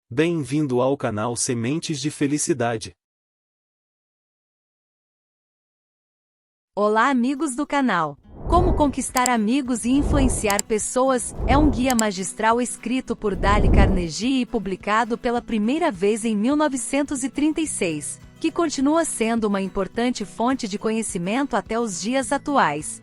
Bem-vindo ao canal Sementes de Felicidade. Olá, amigos do canal. Como conquistar amigos e influenciar pessoas é um guia magistral escrito por Dale Carnegie e publicado pela primeira vez em 1936, que continua sendo uma importante fonte de conhecimento até os dias atuais.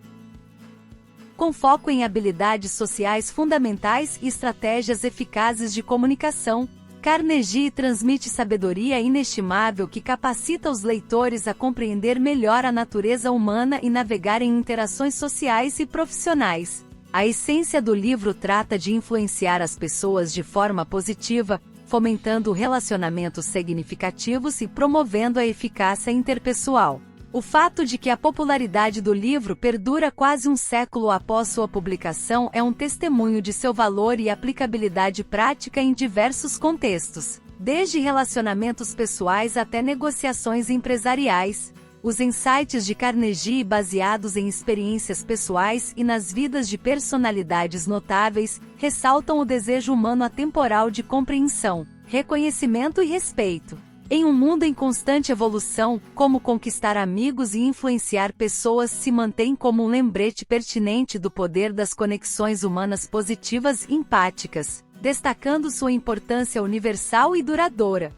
Com foco em habilidades sociais fundamentais e estratégias eficazes de comunicação, Carnegie transmite sabedoria inestimável que capacita os leitores a compreender melhor a natureza humana e navegar em interações sociais e profissionais. A essência do livro trata de influenciar as pessoas de forma positiva, fomentando relacionamentos significativos e promovendo a eficácia interpessoal. O fato de que a popularidade do livro perdura quase um século após sua publicação é um testemunho de seu valor e aplicabilidade prática em diversos contextos, desde relacionamentos pessoais até negociações empresariais. Os insights de Carnegie, baseados em experiências pessoais e nas vidas de personalidades notáveis, ressaltam o desejo humano atemporal de compreensão, reconhecimento e respeito. Em um mundo em constante evolução, como conquistar amigos e influenciar pessoas se mantém como um lembrete pertinente do poder das conexões humanas positivas e empáticas, destacando sua importância universal e duradoura.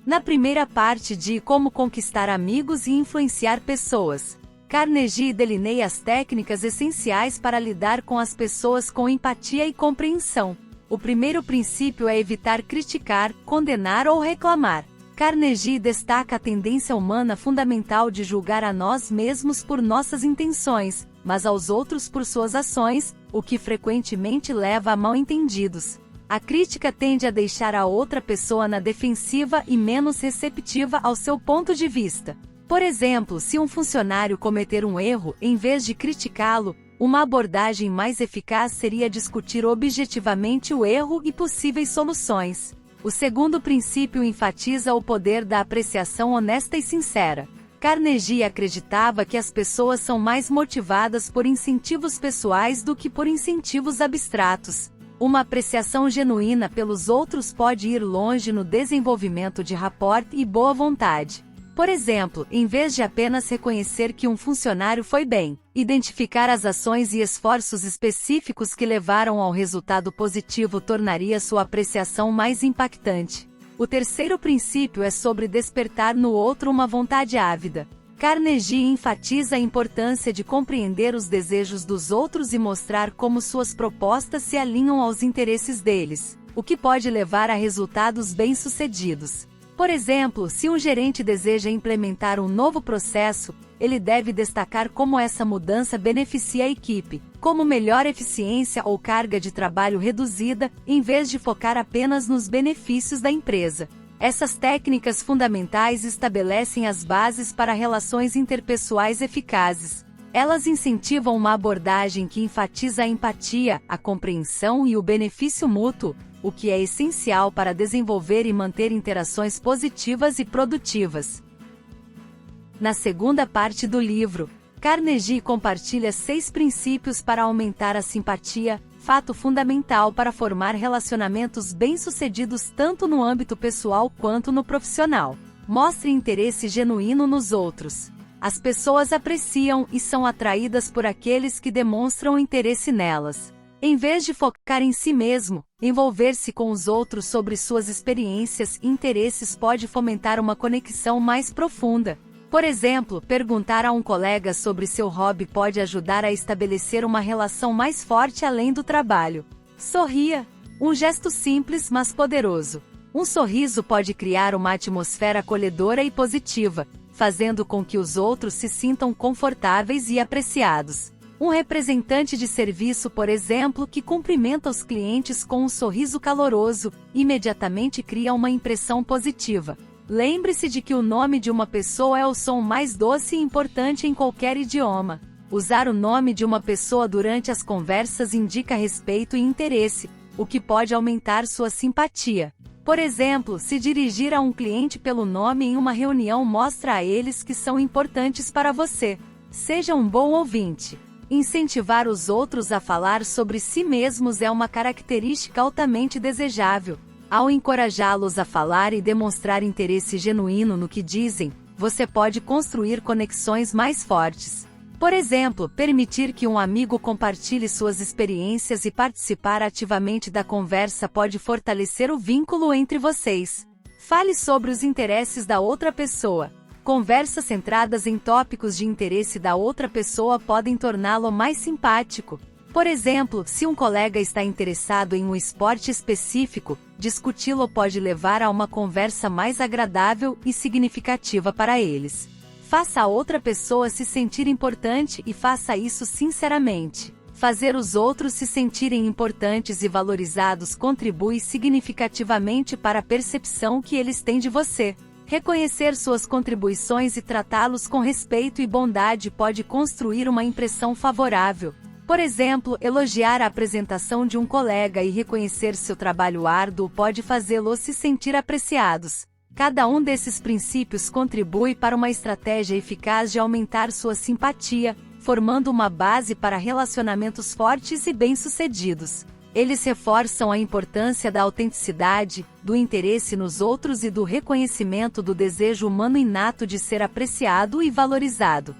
Na primeira parte de Como conquistar amigos e influenciar pessoas, Carnegie delineia as técnicas essenciais para lidar com as pessoas com empatia e compreensão. O primeiro princípio é evitar criticar, condenar ou reclamar. Carnegie destaca a tendência humana fundamental de julgar a nós mesmos por nossas intenções, mas aos outros por suas ações, o que frequentemente leva a mal-entendidos. A crítica tende a deixar a outra pessoa na defensiva e menos receptiva ao seu ponto de vista. Por exemplo, se um funcionário cometer um erro, em vez de criticá-lo, uma abordagem mais eficaz seria discutir objetivamente o erro e possíveis soluções. O segundo princípio enfatiza o poder da apreciação honesta e sincera. Carnegie acreditava que as pessoas são mais motivadas por incentivos pessoais do que por incentivos abstratos. Uma apreciação genuína pelos outros pode ir longe no desenvolvimento de rapport e boa vontade. Por exemplo, em vez de apenas reconhecer que um funcionário foi bem, identificar as ações e esforços específicos que levaram ao resultado positivo tornaria sua apreciação mais impactante. O terceiro princípio é sobre despertar no outro uma vontade ávida. Carnegie enfatiza a importância de compreender os desejos dos outros e mostrar como suas propostas se alinham aos interesses deles, o que pode levar a resultados bem-sucedidos. Por exemplo, se um gerente deseja implementar um novo processo, ele deve destacar como essa mudança beneficia a equipe, como melhor eficiência ou carga de trabalho reduzida, em vez de focar apenas nos benefícios da empresa. Essas técnicas fundamentais estabelecem as bases para relações interpessoais eficazes. Elas incentivam uma abordagem que enfatiza a empatia, a compreensão e o benefício mútuo, o que é essencial para desenvolver e manter interações positivas e produtivas. Na segunda parte do livro, Carnegie compartilha 6 princípios para aumentar a simpatia, fato fundamental para formar relacionamentos bem-sucedidos tanto no âmbito pessoal quanto no profissional. Mostre interesse genuíno nos outros. As pessoas apreciam e são atraídas por aqueles que demonstram interesse nelas. Em vez de focar em si mesmo, envolver-se com os outros sobre suas experiências e interesses pode fomentar uma conexão mais profunda. Por exemplo, perguntar a um colega sobre seu hobby pode ajudar a estabelecer uma relação mais forte além do trabalho. Sorria. Um gesto simples, mas poderoso. Um sorriso pode criar uma atmosfera acolhedora e positiva, fazendo com que os outros se sintam confortáveis e apreciados. Um representante de serviço, por exemplo, que cumprimenta os clientes com um sorriso caloroso, imediatamente cria uma impressão positiva. Lembre-se de que o nome de uma pessoa é o som mais doce e importante em qualquer idioma. Usar o nome de uma pessoa durante as conversas indica respeito e interesse, o que pode aumentar sua simpatia. Por exemplo, se dirigir a um cliente pelo nome em uma reunião mostra a eles que são importantes para você. Seja um bom ouvinte. Incentivar os outros a falar sobre si mesmos é uma característica altamente desejável. Ao encorajá-los a falar e demonstrar interesse genuíno no que dizem, você pode construir conexões mais fortes. Por exemplo, permitir que um amigo compartilhe suas experiências e participar ativamente da conversa pode fortalecer o vínculo entre vocês. Fale sobre os interesses da outra pessoa. Conversas centradas em tópicos de interesse da outra pessoa podem torná-lo mais simpático. Por exemplo, se um colega está interessado em um esporte específico, discuti-lo pode levar a uma conversa mais agradável e significativa para eles. Faça a outra pessoa se sentir importante e faça isso sinceramente. Fazer os outros se sentirem importantes e valorizados contribui significativamente para a percepção que eles têm de você. Reconhecer suas contribuições e tratá-los com respeito e bondade pode construir uma impressão favorável. Por exemplo, elogiar a apresentação de um colega e reconhecer seu trabalho árduo pode fazê-los se sentir apreciados. Cada um desses princípios contribui para uma estratégia eficaz de aumentar sua simpatia, formando uma base para relacionamentos fortes e bem-sucedidos. Eles reforçam a importância da autenticidade, do interesse nos outros e do reconhecimento do desejo humano inato de ser apreciado e valorizado.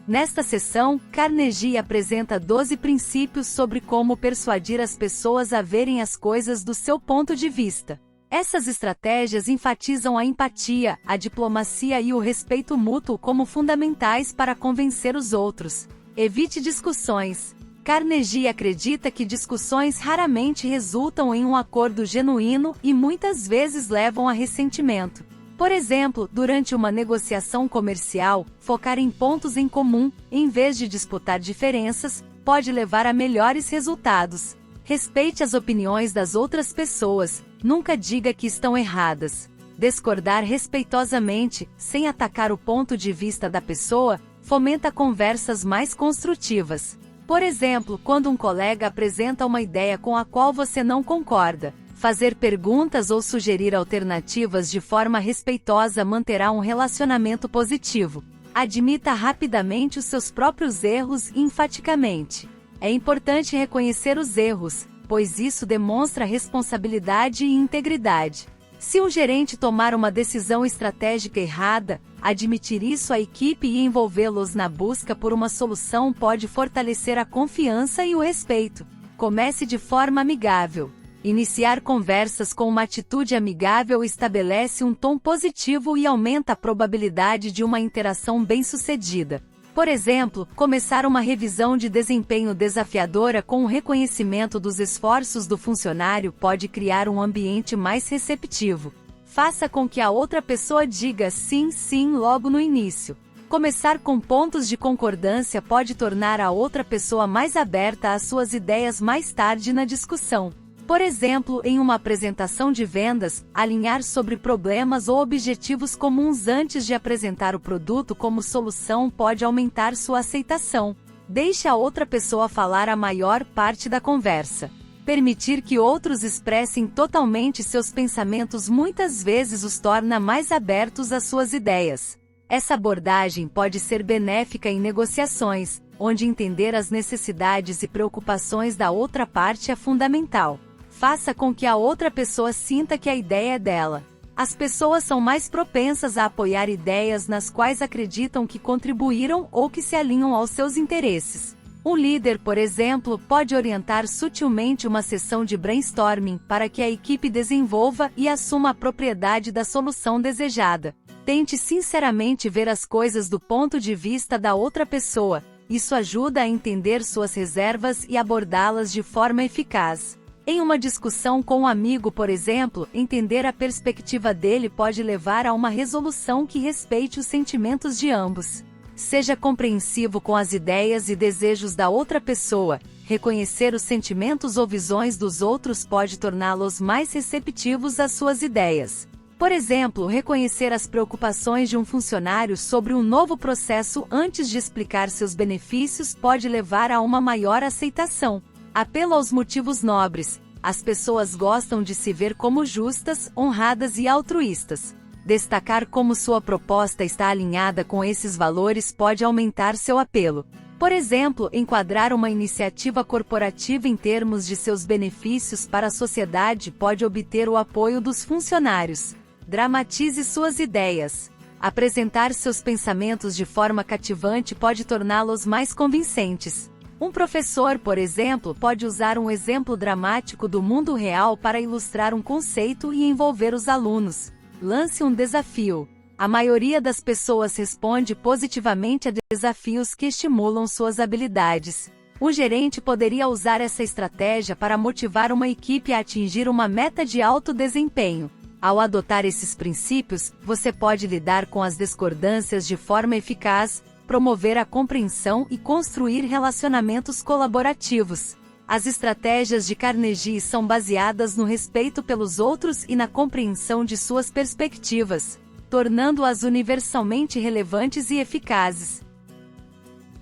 Nesta sessão, Carnegie apresenta 12 princípios sobre como persuadir as pessoas a verem as coisas do seu ponto de vista. Essas estratégias enfatizam a empatia, a diplomacia e o respeito mútuo como fundamentais para convencer os outros. Evite discussões. Carnegie acredita que discussões raramente resultam em um acordo genuíno e muitas vezes levam a ressentimento. Por exemplo, durante uma negociação comercial, focar em pontos em comum, em vez de disputar diferenças, pode levar a melhores resultados. Respeite as opiniões das outras pessoas, nunca diga que estão erradas. Discordar respeitosamente, sem atacar o ponto de vista da pessoa, fomenta conversas mais construtivas. Por exemplo, quando um colega apresenta uma ideia com a qual você não concorda, fazer perguntas ou sugerir alternativas de forma respeitosa manterá um relacionamento positivo. Admita rapidamente os seus próprios erros e enfaticamente. É importante reconhecer os erros, pois isso demonstra responsabilidade e integridade. Se um gerente tomar uma decisão estratégica errada, admitir isso à equipe e envolvê-los na busca por uma solução pode fortalecer a confiança e o respeito. Comece de forma amigável. Iniciar conversas com uma atitude amigável estabelece um tom positivo e aumenta a probabilidade de uma interação bem-sucedida. Por exemplo, começar uma revisão de desempenho desafiadora com o reconhecimento dos esforços do funcionário pode criar um ambiente mais receptivo. Faça com que a outra pessoa diga sim, sim logo no início. Começar com pontos de concordância pode tornar a outra pessoa mais aberta às suas ideias mais tarde na discussão. Por exemplo, em uma apresentação de vendas, alinhar sobre problemas ou objetivos comuns antes de apresentar o produto como solução pode aumentar sua aceitação. Deixe a outra pessoa falar a maior parte da conversa. Permitir que outros expressem totalmente seus pensamentos muitas vezes os torna mais abertos às suas ideias. Essa abordagem pode ser benéfica em negociações, onde entender as necessidades e preocupações da outra parte é fundamental. Faça com que a outra pessoa sinta que a ideia é dela. As pessoas são mais propensas a apoiar ideias nas quais acreditam que contribuíram ou que se alinham aos seus interesses. Um líder, por exemplo, pode orientar sutilmente uma sessão de brainstorming para que a equipe desenvolva e assuma a propriedade da solução desejada. Tente sinceramente ver as coisas do ponto de vista da outra pessoa. Isso ajuda a entender suas reservas e abordá-las de forma eficaz. Em uma discussão com um amigo, por exemplo, entender a perspectiva dele pode levar a uma resolução que respeite os sentimentos de ambos. Seja compreensivo com as ideias e desejos da outra pessoa. Reconhecer os sentimentos ou visões dos outros pode torná-los mais receptivos às suas ideias. Por exemplo, reconhecer as preocupações de um funcionário sobre um novo processo antes de explicar seus benefícios pode levar a uma maior aceitação. Apelo aos motivos nobres. As pessoas gostam de se ver como justas, honradas e altruístas. Destacar como sua proposta está alinhada com esses valores pode aumentar seu apelo. Por exemplo, enquadrar uma iniciativa corporativa em termos de seus benefícios para a sociedade pode obter o apoio dos funcionários. Dramatize suas ideias. Apresentar seus pensamentos de forma cativante pode torná-los mais convincentes. Um professor, por exemplo, pode usar um exemplo dramático do mundo real para ilustrar um conceito e envolver os alunos. Lance um desafio. A maioria das pessoas responde positivamente a desafios que estimulam suas habilidades. Um gerente poderia usar essa estratégia para motivar uma equipe a atingir uma meta de alto desempenho. Ao adotar esses princípios, você pode lidar com as discordâncias de forma eficaz, promover a compreensão e construir relacionamentos colaborativos. As estratégias de Carnegie são baseadas no respeito pelos outros e na compreensão de suas perspectivas, tornando-as universalmente relevantes e eficazes.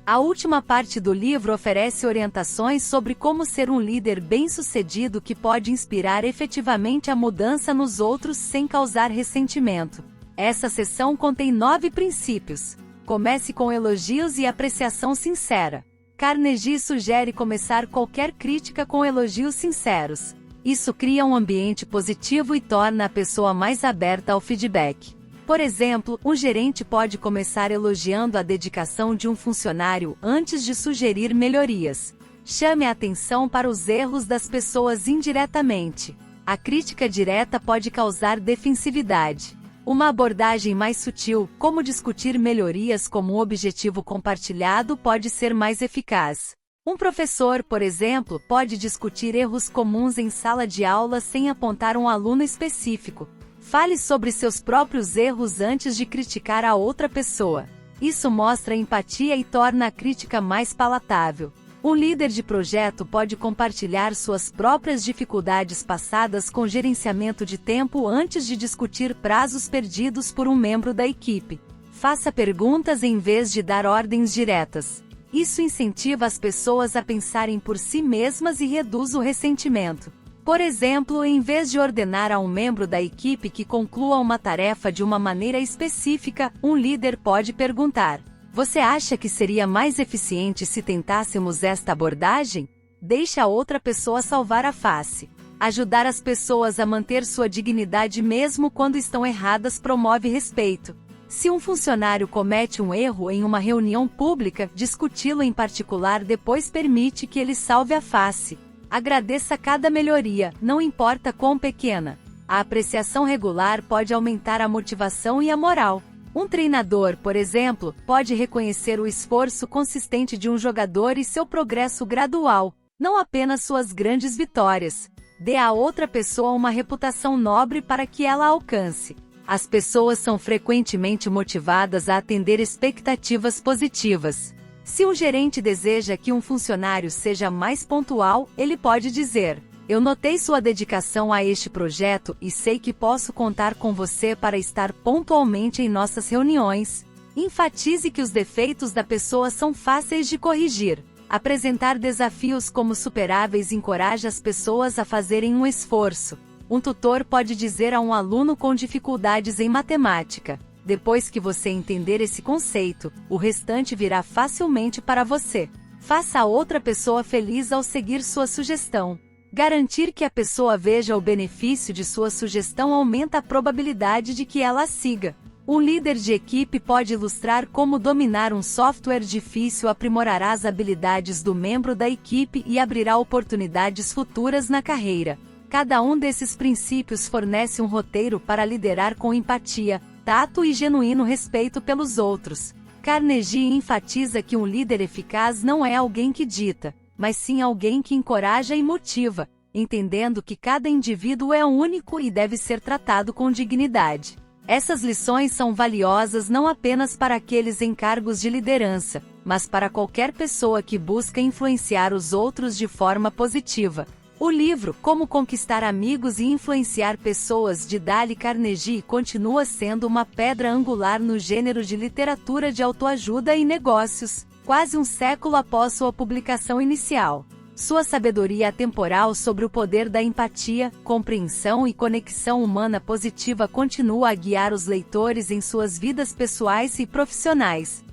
A última parte do livro oferece orientações sobre como ser um líder bem-sucedido que pode inspirar efetivamente a mudança nos outros sem causar ressentimento. Essa seção contém 9 princípios. Comece com elogios e apreciação sincera. Carnegie sugere começar qualquer crítica com elogios sinceros. Isso cria um ambiente positivo e torna a pessoa mais aberta ao feedback. Por exemplo, um gerente pode começar elogiando a dedicação de um funcionário antes de sugerir melhorias. Chame a atenção para os erros das pessoas indiretamente. A crítica direta pode causar defensividade. Uma abordagem mais sutil, como discutir melhorias como um objetivo compartilhado, pode ser mais eficaz. Um professor, por exemplo, pode discutir erros comuns em sala de aula sem apontar um aluno específico. Fale sobre seus próprios erros antes de criticar a outra pessoa. Isso mostra empatia e torna a crítica mais palatável. Um líder de projeto pode compartilhar suas próprias dificuldades passadas com gerenciamento de tempo antes de discutir prazos perdidos por um membro da equipe. Faça perguntas em vez de dar ordens diretas. Isso incentiva as pessoas a pensarem por si mesmas e reduz o ressentimento. Por exemplo, em vez de ordenar a um membro da equipe que conclua uma tarefa de uma maneira específica, um líder pode perguntar: "Você acha que seria mais eficiente se tentássemos esta abordagem?" Deixe a outra pessoa salvar a face. Ajudar as pessoas a manter sua dignidade mesmo quando estão erradas promove respeito. Se um funcionário comete um erro em uma reunião pública, discuti-lo em particular depois permite que ele salve a face. Agradeça cada melhoria, não importa quão pequena. A apreciação regular pode aumentar a motivação e a moral. Um treinador, por exemplo, pode reconhecer o esforço consistente de um jogador e seu progresso gradual, não apenas suas grandes vitórias. Dê a outra pessoa uma reputação nobre para que ela alcance. As pessoas são frequentemente motivadas a atender expectativas positivas. Se um gerente deseja que um funcionário seja mais pontual, ele pode dizer: "Eu notei sua dedicação a este projeto e sei que posso contar com você para estar pontualmente em nossas reuniões." Enfatize que os defeitos da pessoa são fáceis de corrigir. Apresentar desafios como superáveis encoraja as pessoas a fazerem um esforço. Um tutor pode dizer a um aluno com dificuldades em matemática: "Depois que você entender esse conceito, o restante virá facilmente para você." Faça a outra pessoa feliz ao seguir sua sugestão. Garantir que a pessoa veja o benefício de sua sugestão aumenta a probabilidade de que ela a siga. Um líder de equipe pode ilustrar como dominar um software difícil aprimorará as habilidades do membro da equipe e abrirá oportunidades futuras na carreira. Cada um desses princípios fornece um roteiro para liderar com empatia, tato e genuíno respeito pelos outros. Carnegie enfatiza que um líder eficaz não é alguém que dita, mas sim alguém que encoraja e motiva, entendendo que cada indivíduo é único e deve ser tratado com dignidade. Essas lições são valiosas não apenas para aqueles em cargos de liderança, mas para qualquer pessoa que busca influenciar os outros de forma positiva. O livro Como Conquistar Amigos e Influenciar Pessoas de Dale Carnegie continua sendo uma pedra angular no gênero de literatura de autoajuda e negócios, quase um século após sua publicação inicial. Sua sabedoria atemporal sobre o poder da empatia, compreensão e conexão humana positiva continua a guiar os leitores em suas vidas pessoais e profissionais.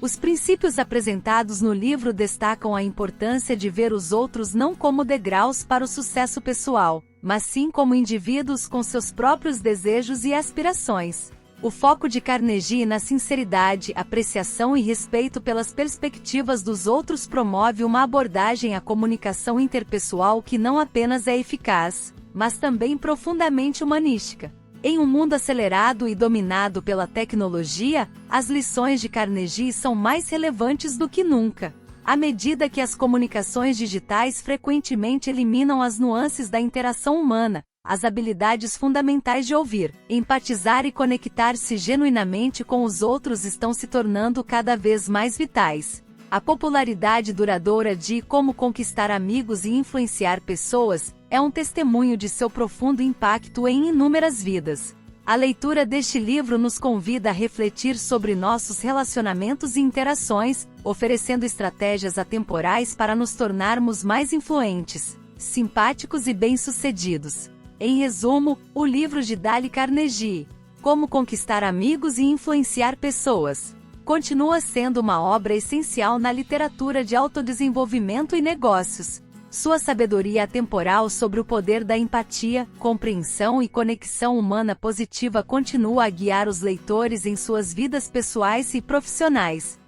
Os princípios apresentados no livro destacam a importância de ver os outros não como degraus para o sucesso pessoal, mas sim como indivíduos com seus próprios desejos e aspirações. O foco de Carnegie na sinceridade, apreciação e respeito pelas perspectivas dos outros promove uma abordagem à comunicação interpessoal que não apenas é eficaz, mas também profundamente humanística. Em um mundo acelerado e dominado pela tecnologia, as lições de Carnegie são mais relevantes do que nunca. À medida que as comunicações digitais frequentemente eliminam as nuances da interação humana, as habilidades fundamentais de ouvir, empatizar e conectar-se genuinamente com os outros estão se tornando cada vez mais vitais. A popularidade duradoura de Como Conquistar Amigos e Influenciar Pessoas é um testemunho de seu profundo impacto em inúmeras vidas. A leitura deste livro nos convida a refletir sobre nossos relacionamentos e interações, oferecendo estratégias atemporais para nos tornarmos mais influentes, simpáticos e bem-sucedidos. Em resumo, o livro de Dale Carnegie, Como Conquistar Amigos e Influenciar Pessoas, continua sendo uma obra essencial na literatura de autodesenvolvimento e negócios. Sua sabedoria atemporal sobre o poder da empatia, compreensão e conexão humana positiva continua a guiar os leitores em suas vidas pessoais e profissionais.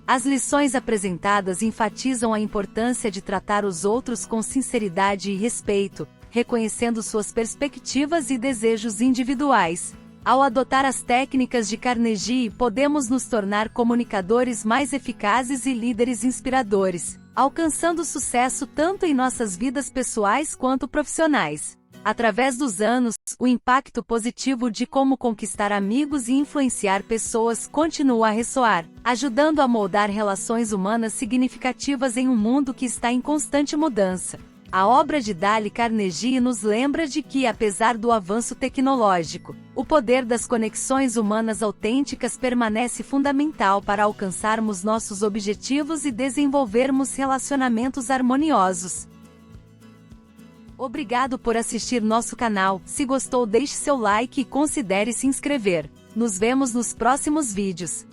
As lições apresentadas enfatizam a importância de tratar os outros com sinceridade e respeito, reconhecendo suas perspectivas e desejos individuais. Ao adotar as técnicas de Carnegie, podemos nos tornar comunicadores mais eficazes e líderes inspiradores, alcançando sucesso tanto em nossas vidas pessoais quanto profissionais. Através dos anos, o impacto positivo de Como Conquistar Amigos e Influenciar Pessoas continua a ressoar, ajudando a moldar relações humanas significativas em um mundo que está em constante mudança. A obra de Dale Carnegie nos lembra de que, apesar do avanço tecnológico, o poder das conexões humanas autênticas permanece fundamental para alcançarmos nossos objetivos e desenvolvermos relacionamentos harmoniosos. Obrigado por assistir nosso canal. Se gostou, deixe seu like e considere se inscrever. Nos vemos nos próximos vídeos.